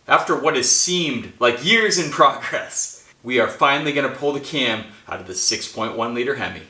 After what has seemed like years in progress, we are finally going to pull the cam out of the 6.1 liter Hemi.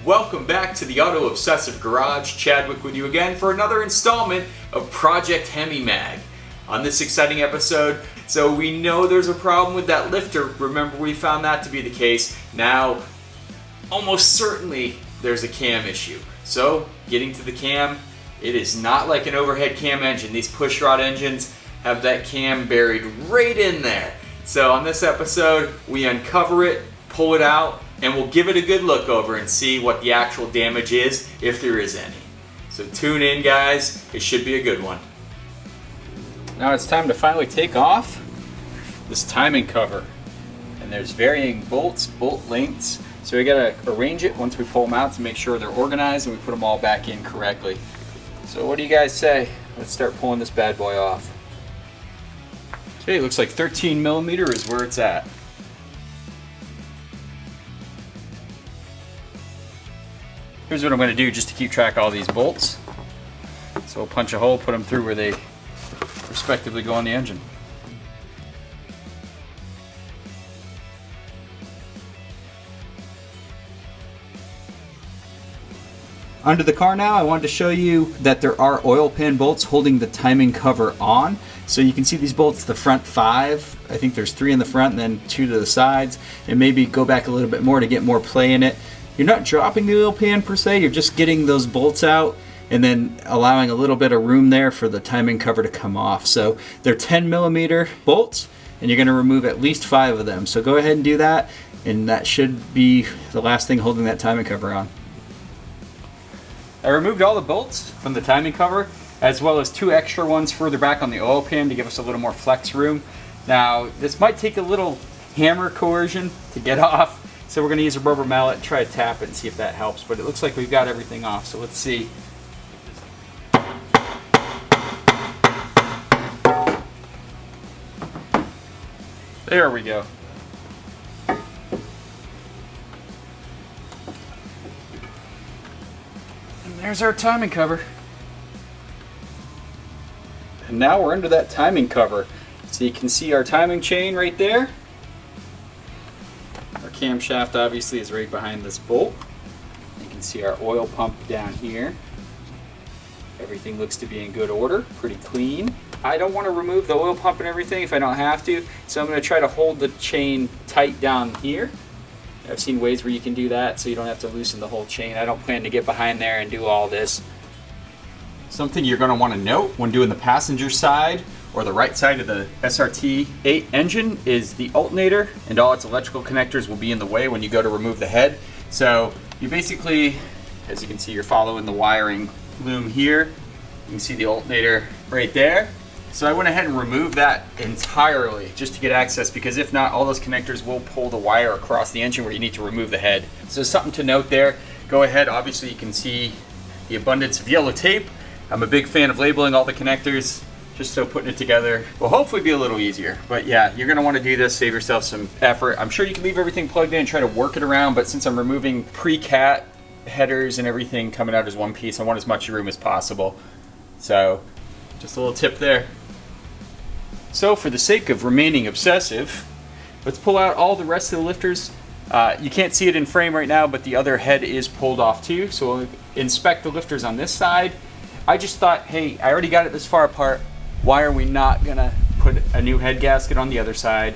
Welcome back to the Auto Obsessive Garage. Chadwick with you again for another installment of Project Hemi Mag. On this exciting episode, so we know there's a problem with that lifter. Remember, we found that to be the case. Now, almost certainly there's a cam issue. So, getting to the cam, it is not like an overhead cam engine. These pushrod engines have that cam buried right in there. So on this episode, we uncover it, pull it out, and we'll give it a good look over and see what the actual damage is, if there is any. So tune in, guys. It should be a good one. Now it's time to finally take off this timing cover. And there's varying bolts, bolt lengths. So we gotta arrange it once we pull them out to make sure they're organized and we put them all back in correctly. So what do you guys say? Let's start pulling this bad boy off. Okay, looks like 13 millimeter is where it's at. Here's what I'm going to do just to keep track of all these bolts. So we'll punch a hole, put them through where they respectively go on the engine. Under the car now, I wanted to show you that there are oil pan bolts holding the timing cover on. So you can see these bolts, the front 5, I think there's 3 in the front and then 2 to the sides, and maybe go back a little bit more to get more play in it. You're not dropping the oil pan per se, you're just getting those bolts out and then allowing a little bit of room there for the timing cover to come off. So they're 10 millimeter bolts and you're going to remove at least 5 of them. So go ahead and do that, and that should be the last thing holding that timing cover on. I removed all the bolts from the timing cover, as well as 2 extra ones further back on the oil pan to give us a little more flex room. Now this might take a little hammer coercion to get off. So we're going to use a rubber mallet and try to tap it and see if that helps. But it looks like we've got everything off, so let's see. There we go. And there's our timing cover. And now we're under that timing cover. So you can see our timing chain right there. Camshaft obviously is right behind this bolt. You can see our oil pump down here. Everything looks to be in good order, pretty clean. I don't want to remove the oil pump and everything if I don't have to, so I'm going to try to hold the chain tight down here. I've seen ways where you can do that so you don't have to loosen the whole chain. I don't plan to get behind there and do all this. Something you're going to want to note when doing the passenger side or the right side of the SRT8 engine is the alternator and all its electrical connectors will be in the way when you go to remove the head. So you basically, as you can see, you're following the wiring loom here. You can see the alternator right there. So I went ahead and removed that entirely just to get access, because if not, all those connectors will pull the wire across the engine where you need to remove the head. So something to note there. Go ahead, obviously you can see the abundance of yellow tape. I'm a big fan of labeling all the connectors, just so putting it together will hopefully be a little easier. But yeah, you're gonna wanna do this, save yourself some effort. I'm sure you can leave everything plugged in and try to work it around, but since I'm removing pre-cat headers and everything coming out as one piece, I want as much room as possible. So, just a little tip there. So for the sake of remaining obsessive, let's pull out all the rest of the lifters. You can't see it in frame right now, but the other head is pulled off too. So we'll inspect the lifters on this side. I just thought, hey, I already got it this far apart. Why are we not gonna put a new head gasket on the other side?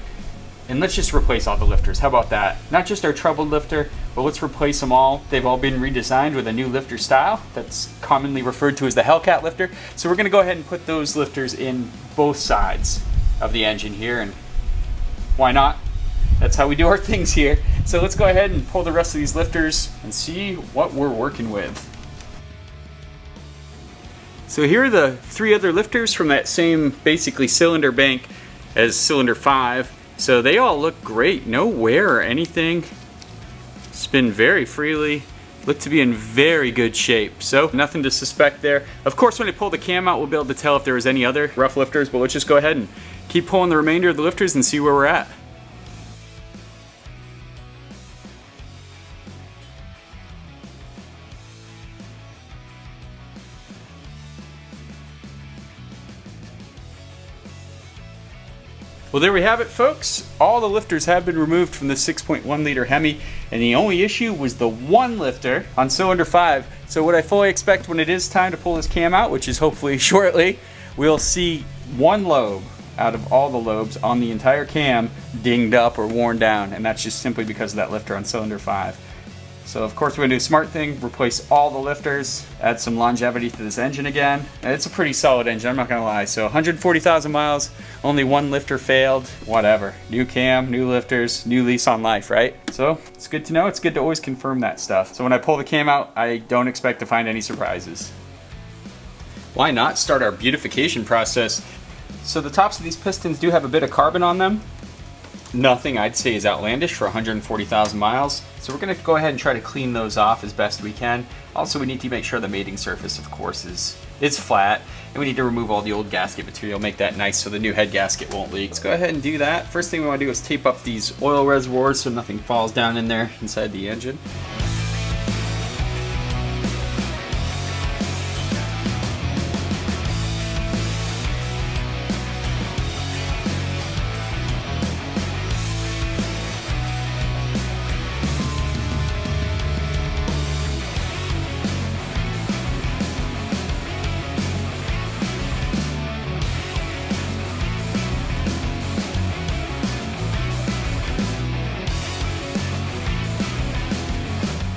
And let's just replace all the lifters. How about that? Not just our troubled lifter, but let's replace them all. They've all been redesigned with a new lifter style that's commonly referred to as the Hellcat lifter. So we're gonna go ahead and put those lifters in both sides of the engine here, and why not? That's how we do our things here. So let's go ahead and pull the rest of these lifters and see what we're working with. So here are the 3 other lifters from that same basically cylinder bank as cylinder 5. So they all look great, no wear or anything. Spin very freely. look to be in very good shape. So nothing to suspect there. Of course, when I pull the cam out, we'll be able to tell if there was any other rough lifters, but let's just go ahead and keep pulling the remainder of the lifters and see where we're at. Well, there we have it, folks. All the lifters have been removed from the 6.1 liter Hemi, and the only issue was the one lifter on cylinder 5. So what I fully expect when it is time to pull this cam out, which is hopefully shortly, we'll see one lobe out of all the lobes on the entire cam dinged up or worn down, and that's just simply because of that lifter on cylinder 5. So of course we're gonna do a smart thing, replace all the lifters, add some longevity to this engine again. And it's a pretty solid engine, I'm not gonna lie. So 140,000 miles, only one lifter failed, whatever. New cam, new lifters, new lease on life, right? So it's good to know, it's good to always confirm that stuff. So when I pull the cam out, I don't expect to find any surprises. Why not start our beautification process? So the tops of these pistons do have a bit of carbon on them. Nothing I'd say is outlandish for 140,000 miles. So we're gonna go ahead and try to clean those off as best we can. Also, we need to make sure the mating surface, of course, is flat. And we need to remove all the old gasket material, make that nice so the new head gasket won't leak. Let's go ahead and do that. First thing we wanna do is tape up these oil reservoirs so nothing falls down in there inside the engine.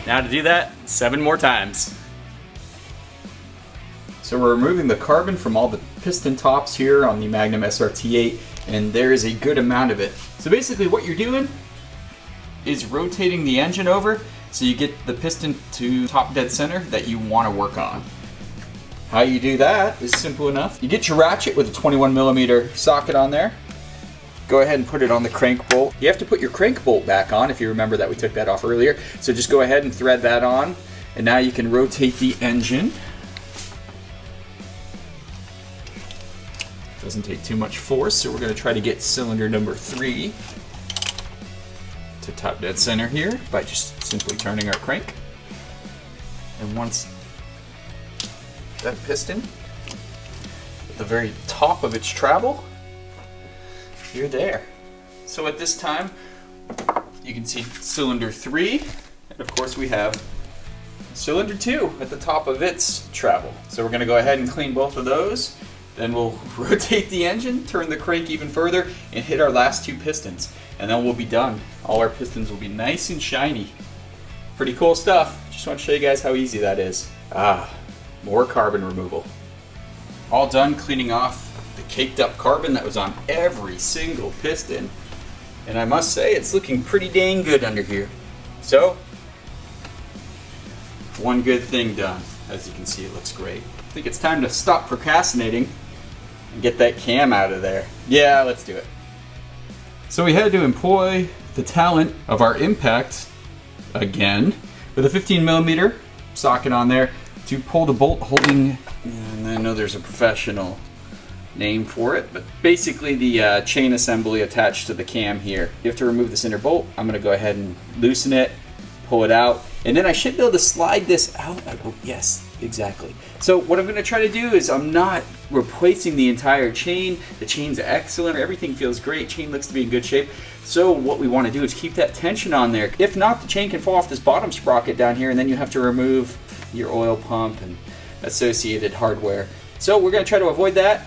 Now to do that 7 more times. So we're removing the carbon from all the piston tops here on the Magnum SRT8, and there is a good amount of it. So basically what you're doing is rotating the engine over so you get the piston to top dead center that you want to work on. How you do that is simple enough. You get your ratchet with a 21mm socket on there. Go ahead and put it on the crank bolt. You have to put your crank bolt back on if you remember that we took that off earlier. So just go ahead and thread that on, and now you can rotate the engine. Doesn't take too much force, so we're going to try to get cylinder number 3 to top dead center here by just simply turning our crank. And once that piston at the very top of its travel, you're there. So at this time, you can see cylinder 3, and of course we have cylinder 2 at the top of its travel. So we're gonna go ahead and clean both of those, then we'll rotate the engine, turn the crank even further, and hit our last 2 pistons. And then we'll be done. All our pistons will be nice and shiny. Pretty cool stuff. Just want to show you guys how easy that is. More carbon removal. All done cleaning off the caked up carbon that was on every single piston, and I must say it's looking pretty dang good under here. So one good thing done. As you can see, it looks great. I think it's time to stop procrastinating and get that cam out of there. Yeah, let's do it. So we had to employ the talent of our impact again with a 15mm socket on there to pull the bolt holding, and I know there's a professional name for it, but basically the chain assembly attached to the cam here. You have to remove this inner bolt. I'm going to go ahead and loosen it, pull it out, and then I should be able to slide this out. Oh, yes, exactly. So what I'm going to try to do is I'm not replacing the entire chain. The chain's excellent. Everything feels great. Chain looks to be in good shape. So what we want to do is keep that tension on there. If not, the chain can fall off this bottom sprocket down here, and then you have to remove your oil pump and associated hardware. So we're going to try to avoid that.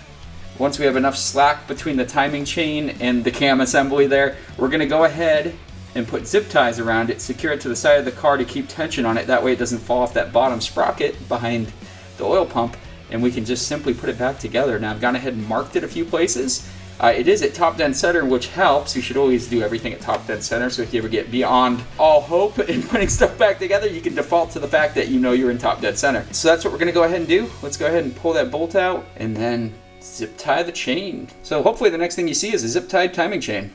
Once we have enough slack between the timing chain and the cam assembly there, we're going to go ahead and put zip ties around it, secure it to the side of the car to keep tension on it. That way it doesn't fall off that bottom sprocket behind the oil pump, and we can just simply put it back together. Now I've gone ahead and marked it a few places. It is at top dead center, which helps. You should always do everything at top dead center, so if you ever get beyond all hope in putting stuff back together, you can default to the fact that you know you're in top dead center. So that's what we're going to go ahead and do. Let's go ahead and pull that bolt out, and then zip tie the chain. So hopefully the next thing you see is a zip tied timing chain.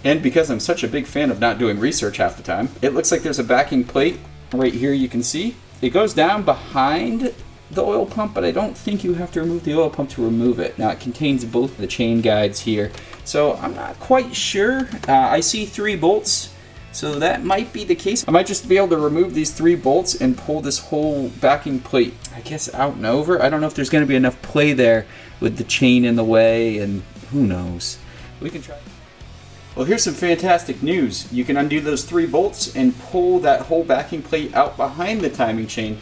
And because I'm such a big fan of not doing research half the time, it looks like there's a backing plate Right here you can see it goes down behind the oil pump, but I don't think you have to remove the oil pump to remove it. Now it contains both the chain guides here, so I'm not quite sure. I see 3 bolts, so that might be the case. I might just be able to remove these 3 bolts and pull this whole backing plate, I guess, out and over. I don't know if there's going to be enough play there with the chain in the way, and who knows. We can try. Well, here's some fantastic news. You can undo those 3 bolts and pull that whole backing plate out behind the timing chain.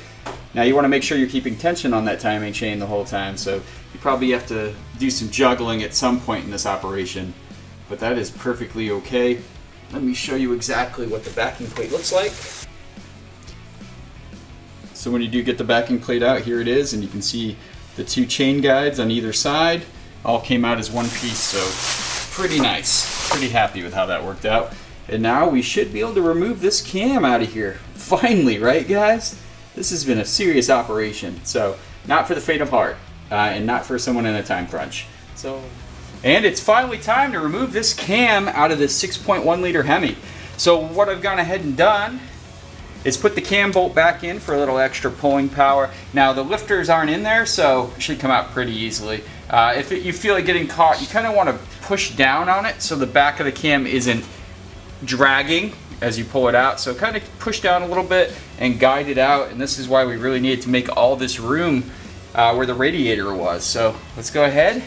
Now you want to make sure you're keeping tension on that timing chain the whole time, so you probably have to do some juggling at some point in this operation, but that is perfectly okay. Let me show you exactly what the backing plate looks like. So when you do get the backing plate out, here it is, and you can see the 2 chain guides on either side all came out as one piece, so pretty nice. Pretty happy with how that worked out. And now we should be able to remove this cam out of here. Finally, right guys? This has been a serious operation, so not for the faint of heart, and not for someone in a time crunch. And it's finally time to remove this cam out of this 6.1 liter Hemi. So what I've gone ahead and done is put the cam bolt back in for a little extra pulling power. Now the lifters aren't in there, so it should come out pretty easily. If you feel like getting caught, you kind of want to push down on it so the back of the cam isn't dragging as you pull it out. So kind of push down a little bit and guide it out, and this is why we really needed to make all this room where the radiator was. So let's go ahead,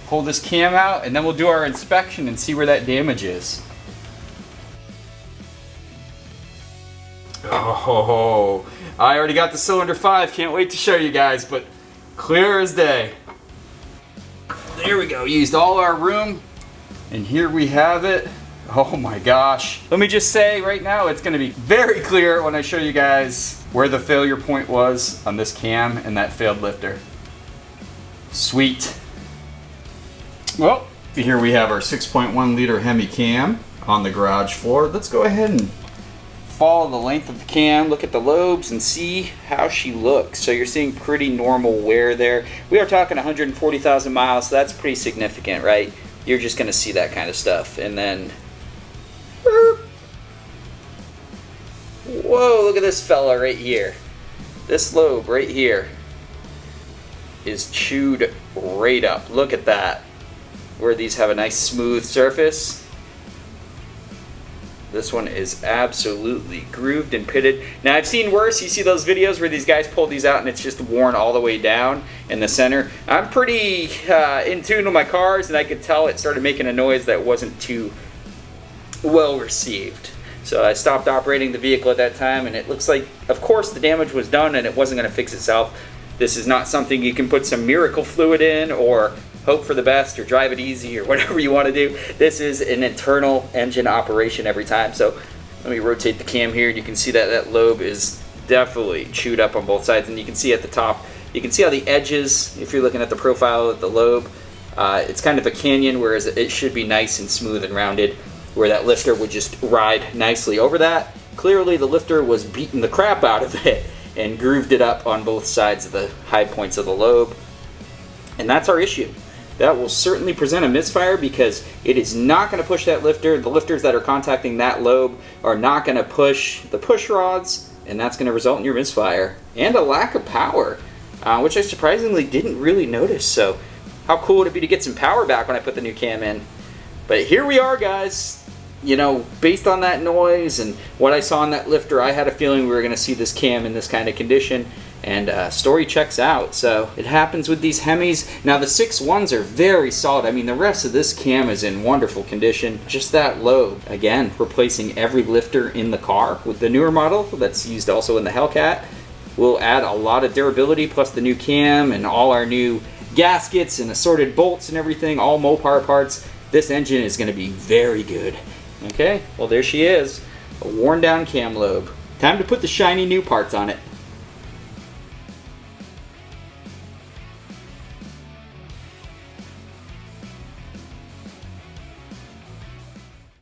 pull this cam out, and then we'll do our inspection and see where that damage is. Oh, I already got the cylinder 5, can't wait to show you guys, but clear as day. There we go, used all our room, and here we have it. Oh my gosh. Let me just say right now, it's gonna be very clear when I show you guys where the failure point was on this cam and that failed lifter. Sweet. Well, here we have our 6.1 liter Hemi cam on the garage floor. Let's go ahead and follow the length of the cam, look at the lobes, and see how she looks. So you're seeing pretty normal wear there. We are talking 140,000 miles, so that's pretty significant, right? You're just gonna see that kind of stuff. And then, whoa, look at this fella right here. This lobe right here is chewed right up. Look at that. Where these have a nice smooth surface. This one is absolutely grooved and pitted. Now I've seen worse. You see those videos where these guys pull these out and it's just worn all the way down in the center. I'm pretty in tune with my cars, and I could tell it started making a noise that wasn't too well received. So I stopped operating the vehicle at that time, and it looks like, of course, the damage was done and it wasn't going to fix itself. This is not something you can put some miracle fluid in or hope for the best or drive it easy or whatever you want to do. This is an internal engine operation every time. So let me rotate the cam here, and you can see that that lobe is definitely chewed up on both sides, and you can see at the top, you can see how the edges, if you're looking at the profile of the lobe, it's kind of a canyon, whereas it should be nice and smooth and rounded, where that lifter would just ride nicely over that. Clearly the lifter was beating the crap out of it and grooved it up on both sides of the high points of the lobe. And that's our issue. That will certainly present a misfire because it is not going to push that lifter. The lifters that are contacting that lobe are not going to push the push rods, and that's going to result in your misfire and a lack of power, which I surprisingly didn't really notice. So how cool would it be to get some power back when I put the new cam in? But here we are, guys. You know, based on that noise and what I saw on that lifter, I had a feeling we were going to see this cam in this kind of condition, and story checks out. So it happens with these Hemis. Now the 6.1s are very solid. I mean, the rest of this cam is in wonderful condition. Just that lobe, again, replacing every lifter in the car with the newer model that's used also in the Hellcat, will add a lot of durability, plus the new cam and all our new gaskets and assorted bolts and everything, all Mopar parts. This engine is going to be very good. Okay, well there she is, a worn down cam lobe. Time to put the shiny new parts on it.